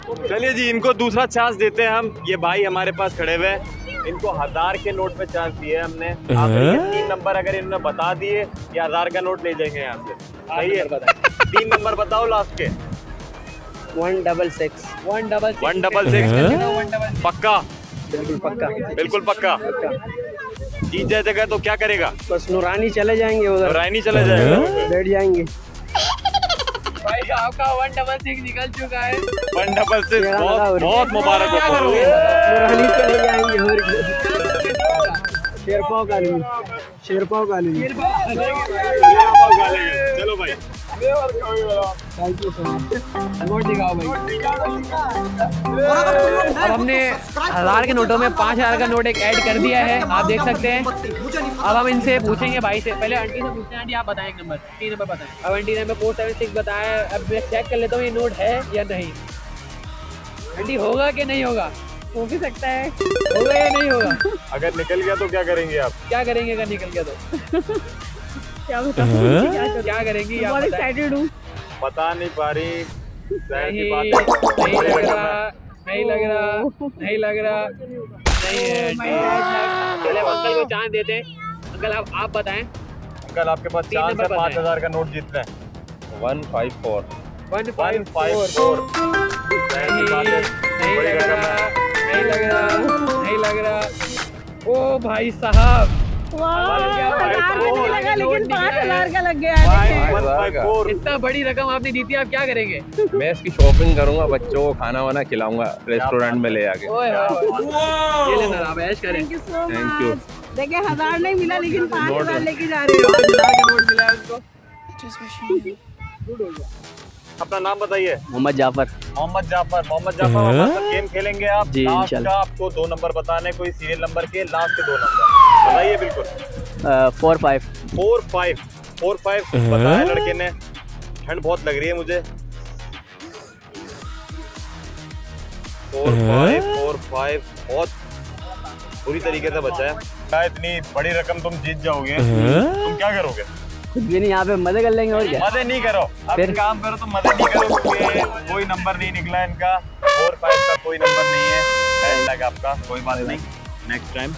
चलिए जी, इनको दूसरा चांस देते हैं हम। ये भाई हमारे पास खड़े हुए हैं, इनको 1000 के नोट पे चांस दिए हमने। आप ये 3 नंबर अगर इन्होंने बता दिए, ये 1000 का नोट ले जाएंगे यहाँ से। सही है? 3 नंबर बताओ लास्ट के। 166 166 पक्का? बिल्कुल पक्का। बिल्कुल पक्का। जीत जाएगा तो क्या करेगा? बस नूरानी चले जाएंगे उधर, रायनी चला जाएगा, बैठ जाएंगे। भाई आपका 166 निकल चुका है। 166 बहुत मुबारक हो। नूरानी चले जाएंगे। और शेरपाव कॉलोनी, शेरपाव कॉलोनी। चलो भाई, thank you so much. Note दिखाओ भाई। अब हमने 1000 के नोटों में 5000 का नोट एक ऐड कर दिया है, आप देख सकते हैं। अब हम इनसे पूछेंगे भाई से, पहले आंटी से पूछते हैं। आंटी आप बताएं एक नंबर, 3 नंबर बताएं। अब आंटी ने हमें 476 बताया। अब मैं चेक कर लेता हूँ ये नोट है या नहीं। आंटी होगा कि नहीं होगा? हो भी सकता है, होगा या नहीं होगा। अगर निकल गया तो क्या करेंगे आप? क्या करेंगे अगर निकल गया तो? क्या बताऊं, क्या करेंगी? बहुत एक्साइटेड हूँ। बता नहीं पा रही। नहीं लग रहा, नहीं लग रहा, नहीं लग रहा, नहीं है आंटी। चले अंकल को चांस देते हैं। अंकल आप बताएं। अंकल आपके पास 3 चांस नंबर है बताएं। 5000 का नोट जीतना है। 154 154 नहीं लग रहा, नहीं लग रहा, नहीं लग रहा। ओ भाई साहब, वाह, 1000 का नहीं लगा लेकिन 5000 का लग गया है। 154 इतना बड़ी रकम आपने जीती, आप क्या करेंगे? मैं इसकी शॉपिंग करूंगा, बच्चों को खाना वाना खिलाऊंगा रेस्टोरेंट में ले जाके। ओए ये लेना, आप ऐश करें। Thank you so Thank you. Much. देखिए 1000 नहीं मिला लेकिन 5000 लेके जा रहे हो। 5000 का नोट मिला है उसको। अपना नाम बताइए। मोहम्मद जाफर। मोहम्मद जाफर हमारे साथ गेम खेलेंगे आप। जी, लास्ट इंशाल्लाह। का आपको 2 नंबर बताने, कोई सीरियल नंबर के लास्ट के 2 नंबर बताइए। बिल्कुल 45 4 5 बताया लड़के ने। ठंड बहुत लग रही है मुझे। 4 5 बहुत पूरी तरीके से बचा है। क्या इतनी बड़ी रकम तुम जीत जाओगे, तुम क्या करोगे? कुछ भी नहीं, यहाँ पे मजे कर लेंगे और क्या। मजे नहीं करो, अब फिर? काम करो तो मजे नहीं करो, क्योंकि कोई नंबर नहीं निकला इनका। 4 5 का कोई नंबर नहीं है। लगा आपका, कोई बात नहीं, नेक्स्ट टाइम